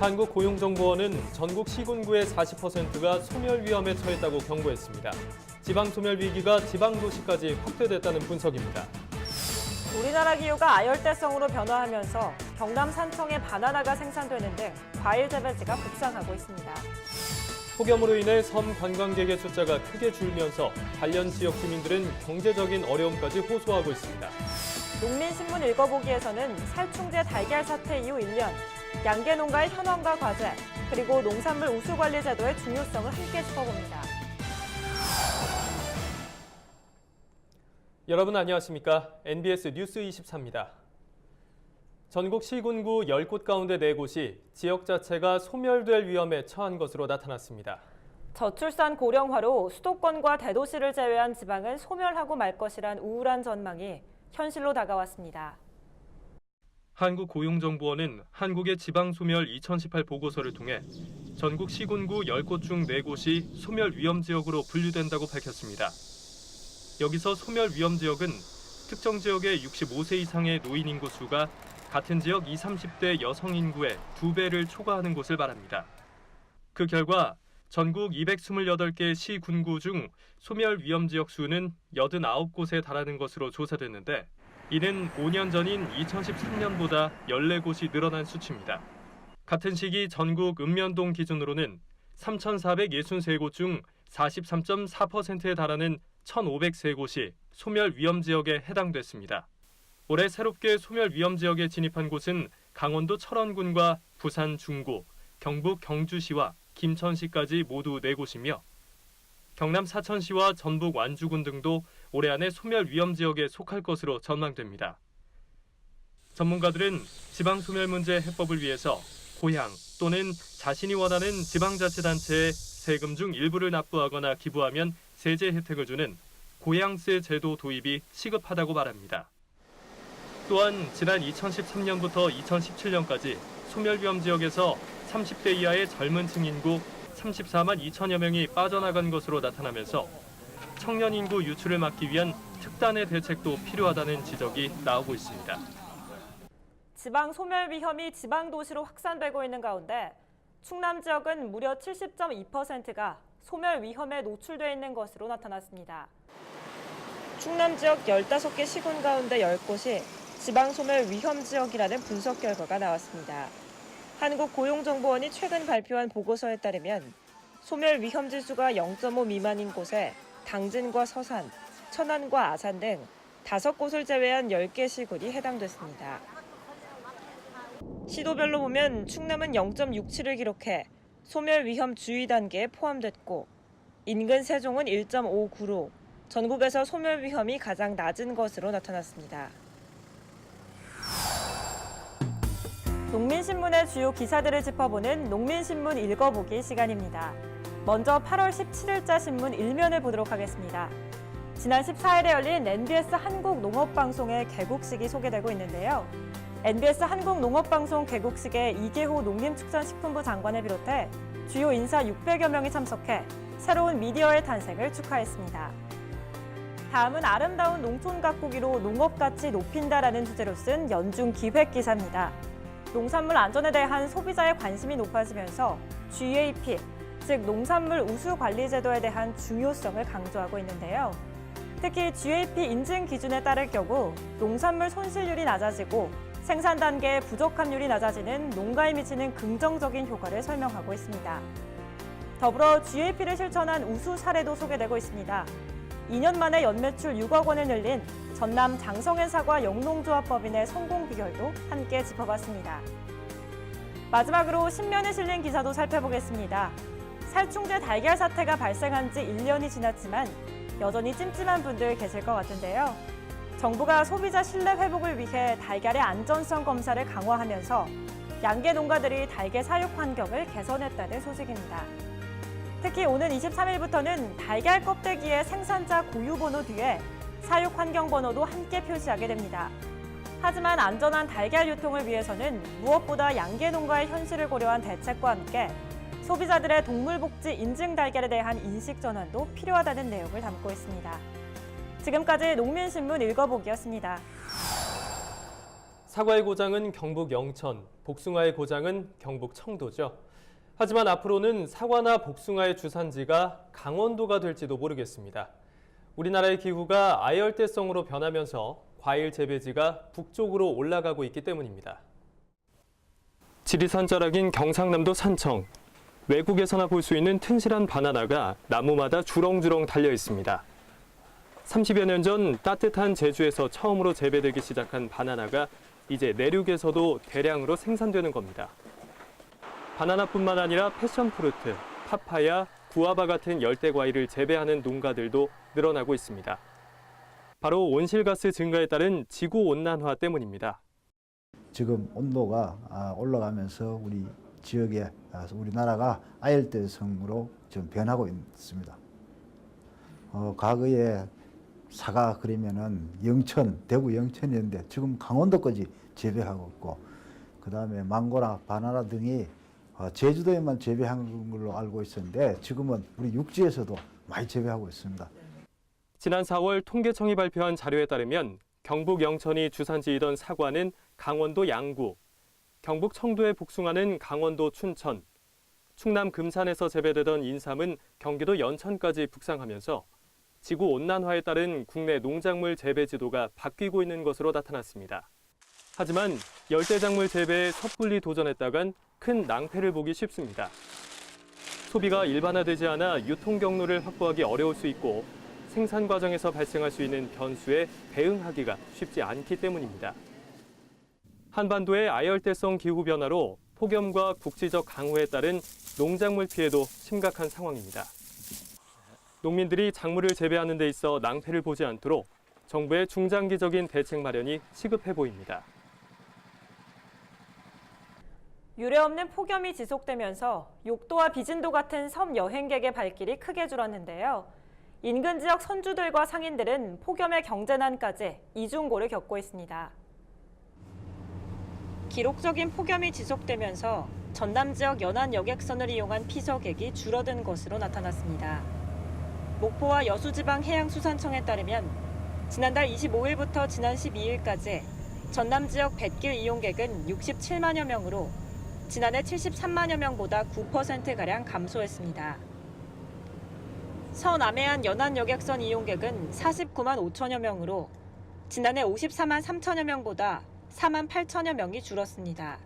한국고용정보원은 전국 시군구의 40%가 소멸 위험에 처했다고 경고했습니다. 지방 소멸 위기가 지방 도시까지 확대됐다는 분석입니다. 우리나라 기후가 아열대성으로 변화하면서 경남 산청에 바나나가 생산되는 등 과일 재배지가 급상하고 있습니다. 폭염으로 인해 섬 관광객의 숫자가 크게 줄면서 관련 지역 주민들은 경제적인 어려움까지 호소하고 있습니다. 농민신문 읽어보기에서는 살충제 달걀 사태 이후 1년, 양계 농가의 현황과 과제, 그리고 농산물 우수관리 제도의 중요성을 함께 짚어봅니다. 여러분 안녕하십니까? NBS 뉴스 24입니다. 전국 시군구 10곳 가운데 4곳이 지역 자체가 소멸될 위험에 처한 것으로 나타났습니다. 저출산 고령화로 수도권과 대도시를 제외한 지방은 소멸하고 말 것이란 우울한 전망이 현실로 다가왔습니다. 한국고용정보원은 한국의 지방소멸 2018 보고서를 통해 전국 시군구 10곳 중 4곳이 소멸 위험 지역으로 분류된다고 밝혔습니다. 여기서 소멸 위험 지역은 특정 지역의 65세 이상의 노인 인구 수가 같은 지역 20, 30대 여성 인구의 2배를 초과하는 곳을 말합니다. 그 결과 전국 228개 시 군구 중 소멸 위험 지역 수는 89곳에 달하는 것으로 조사됐는데 이는 5년 전인 2013년보다 14곳이 늘어난 수치입니다. 같은 시기 전국 읍면동 기준으로는 3,463곳 중 43.4%에 달하는 1,503곳이 소멸 위험 지역에 해당됐습니다. 올해 새롭게 소멸 위험 지역에 진입한 곳은 강원도 철원군과 부산 중구, 경북 경주시와 김천시까지 모두 4곳이며 경남 사천시와 전북 완주군 등도 올해 안에 소멸 위험 지역에 속할 것으로 전망됩니다. 전문가들은 지방 소멸 문제 해법을 위해서 고향 또는 자신이 원하는 지방자치단체에 세금 중 일부를 납부하거나 기부하면 세제 혜택을 주는 고향세 제도 도입이 시급하다고 말합니다. 또한 지난 2013년부터 2017년까지 소멸 위험 지역에서 30대 이하의 젊은 층 인구 34만 2천여 명이 빠져나간 것으로 나타나면서 청년 인구 유출을 막기 위한 특단의 대책도 필요하다는 지적이 나오고 있습니다. 지방 소멸 위험이 지방 도시로 확산되고 있는 가운데 충남 지역은 무려 70.2%가 소멸 위험에 노출돼 있는 것으로 나타났습니다. 충남 지역 15개 시군 가운데 10곳이 지방 소멸 위험 지역이라는 분석 결과가 나왔습니다. 한국고용정보원이 최근 발표한 보고서에 따르면 소멸 위험 지수가 0.5 미만인 곳에 당진과 서산, 천안과 아산 등 5곳을 제외한 10개 시군이 해당됐습니다. 시도별로 보면 충남은 0.67을 기록해 소멸 위험 주의 단계에 포함됐고 인근 세종은 1.59로 전국에서 소멸 위험이 가장 낮은 것으로 나타났습니다. 농민신문의 주요 기사들을 짚어보는 농민신문 읽어보기 시간입니다. 먼저 8월 17일자 신문 1면을 보도록 하겠습니다. 지난 14일에 열린 NBS 한국농업방송의 개국식이 소개되고 있는데요. NBS 한국농업방송 개국식에 이계호 농림축산식품부 장관을 비롯해 주요 인사 600여 명이 참석해 새로운 미디어의 탄생을 축하했습니다. 다음은 아름다운 농촌 가꾸기로 농업 가치 높인다라는 주제로 쓴 연중 기획 기사입니다. 농산물 안전에 대한 소비자의 관심이 높아지면서 GAP, 즉 농산물 우수 관리 제도에 대한 중요성을 강조하고 있는데요. 특히 GAP 인증 기준에 따를 경우 농산물 손실률이 낮아지고 생산 단계의 부족함률이 낮아지는 농가에 미치는 긍정적인 효과를 설명하고 있습니다. 더불어 GAP를 실천한 우수 사례도 소개되고 있습니다. 2년 만에 연매출 6억 원을 늘린 전남 장성현 사과 영농조합법인의 성공 비결도 함께 짚어봤습니다. 마지막으로 신면에 실린 기사도 살펴보겠습니다. 살충제 달걀 사태가 발생한 지 1년이 지났지만 여전히 찜찜한 분들 계실 것 같은데요. 정부가 소비자 신뢰 회복을 위해 달걀의 안전성 검사를 강화하면서 양계 농가들이 달걀 사육 환경을 개선했다는 소식입니다. 특히 오는 23일부터는 달걀 껍데기의 생산자 고유 번호 뒤에 사육 환경 번호도 함께 표시하게 됩니다. 하지만 안전한 달걀 유통을 위해서는 무엇보다 양계 농가의 현실을 고려한 대책과 함께 소비자들의 동물복지 인증 달걀에 대한 인식 전환도 필요하다는 내용을 담고 있습니다. 지금까지 농민신문 읽어보기였습니다. 사과의 고장은 경북 영천, 복숭아의 고장은 경북 청도죠. 하지만 앞으로는 사과나 복숭아의 주산지가 강원도가 될지도 모르겠습니다. 우리나라의 기후가 아열대성으로 변하면서 과일 재배지가 북쪽으로 올라가고 있기 때문입니다. 지리산 자락인 경상남도 산청. 외국에서나 볼 수 있는 튼실한 바나나가 나무마다 주렁주렁 달려 있습니다. 30여 년 전 따뜻한 제주에서 처음으로 재배되기 시작한 바나나가 이제 내륙에서도 대량으로 생산되는 겁니다. 바나나뿐만 아니라 패션프루트, 파파야, 구아바 같은 열대 과일을 재배하는 농가들도 늘어나고 있습니다. 바로 온실가스 증가에 따른 지구온난화 때문입니다. 지금 온도가 올라가면서 우리 지역에 우리나라가 아열대성으로 좀 변하고 있습니다. 과거에 사과 그러면은 영천, 대구 영천이었는데 지금 강원도까지 재배하고 있고, 그 다음에 망고나 바나나 등이 제주도에만 재배하는 걸로 알고 있었는데 지금은 우리 육지에서도 많이 재배하고 있습니다. 지난 4월 통계청이 발표한 자료에 따르면 경북 영천이 주산지이던 사과는 강원도 양구, 경북 청도의 복숭아는 강원도 춘천, 충남 금산에서 재배되던 인삼은 경기도 연천까지 북상하면서 지구온난화에 따른 국내 농작물 재배 지도가 바뀌고 있는 것으로 나타났습니다. 하지만 열대작물 재배에 섣불리 도전했다간 큰 낭패를 보기 쉽습니다. 소비가 일반화되지 않아 유통 경로를 확보하기 어려울 수 있고 생산 과정에서 발생할 수 있는 변수에 대응하기가 쉽지 않기 때문입니다. 한반도의 아열대성 기후 변화로 폭염과 국지적 강우에 따른 농작물 피해도 심각한 상황입니다. 농민들이 작물을 재배하는 데 있어 낭패를 보지 않도록 정부의 중장기적인 대책 마련이 시급해 보입니다. 유례없는 폭염이 지속되면서 욕도와 비진도 같은 섬 여행객의 발길이 크게 줄었는데요. 인근 지역 선주들과 상인들은 폭염의 경제난까지 이중고를 겪고 있습니다. 기록적인 폭염이 지속되면서 전남 지역 연안 여객선을 이용한 피서객이 줄어든 것으로 나타났습니다. 목포와 여수지방해양수산청에 따르면 지난달 25일부터 지난 12일까지 전남 지역 뱃길 이용객은 67만여 명으로 지난해 73만여 명보다 9%가량 감소했습니다. 서남해안 연안 여객선 이용객은 49만 5천여 명으로 지난해 54만 3천여 명보다 4만 8천여 명이 줄었습니다.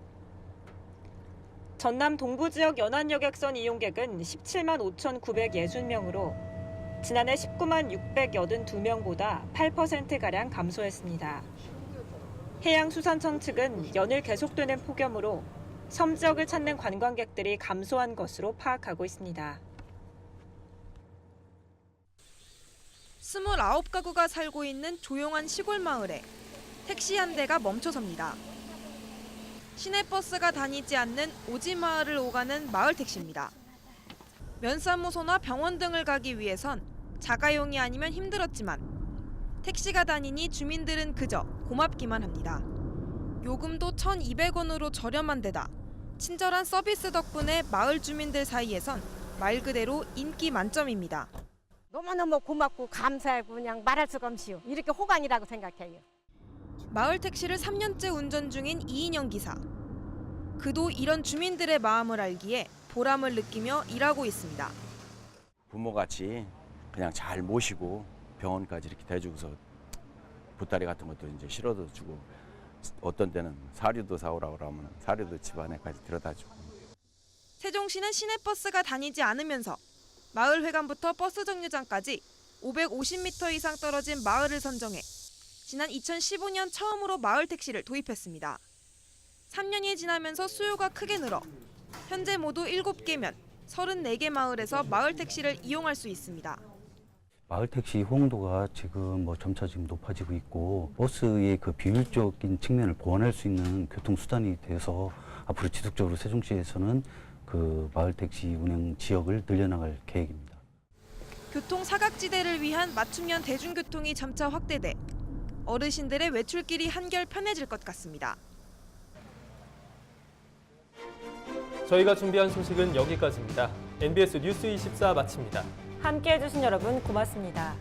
전남 동부 지역 연안 여객선 이용객은 17만 5,960명으로 지난해 19만 682명보다 8%가량 감소했습니다. 해양수산청 측은 연일 계속되는 폭염으로 섬 지역을 찾는 관광객들이 감소한 것으로 파악하고 있습니다. 29가구가 살고 있는 조용한 시골 마을에 택시 한 대가 멈춰섭니다. 시내버스가 다니지 않는 오지마을을 오가는 마을 택시입니다. 면사무소나 병원 등을 가기 위해선 자가용이 아니면 힘들었지만 택시가 다니니 주민들은 그저 고맙기만 합니다. 요금도 1,200원으로 저렴한 데다 친절한 서비스 덕분에 마을 주민들 사이에선 말 그대로 인기 만점입니다. 너무너무 고맙고 감사하고 그냥 말할 수가 없이요. 이렇게 호강이라고 생각해요. 마을 택시를 3년째 운전 중인 이인영 기사. 그도 이런 주민들의 마음을 알기에 보람을 느끼며 일하고 있습니다. 부모같이 그냥 잘 모시고 병원까지 이렇게 대주고서 보따리 같은 것도 이제 실어도 주고 어떤 때는 사료도 사오라고 그러면 사료도 집안에까지 데려다주고. 세종시는 시내버스가 다니지 않으면서 마을 회관부터 버스 정류장까지 550m 이상 떨어진 마을을 선정해 지난 2015년 처음으로 마을 택시를 도입했습니다. 3년이 지나면서 수요가 크게 늘어 현재 모두 7개면 34개 마을에서 마을 택시를 이용할 수 있습니다. 마을 택시 호응도가 지금 점차 지금 높아지고 있고 버스의 그 비효율적인 측면을 보완할 수 있는 교통수단이 돼서 앞으로 지속적으로 세종시에서는 그 마을 택시 운행 지역을 늘려나갈 계획입니다. 교통 사각지대를 위한 맞춤형 대중교통이 점차 확대돼 어르신들의 외출길이 한결 편해질 것 같습니다. 저희가 준비한 소식은 여기까지입니다. NBS 뉴스 24 마칩니다. 함께해 주신 여러분 고맙습니다.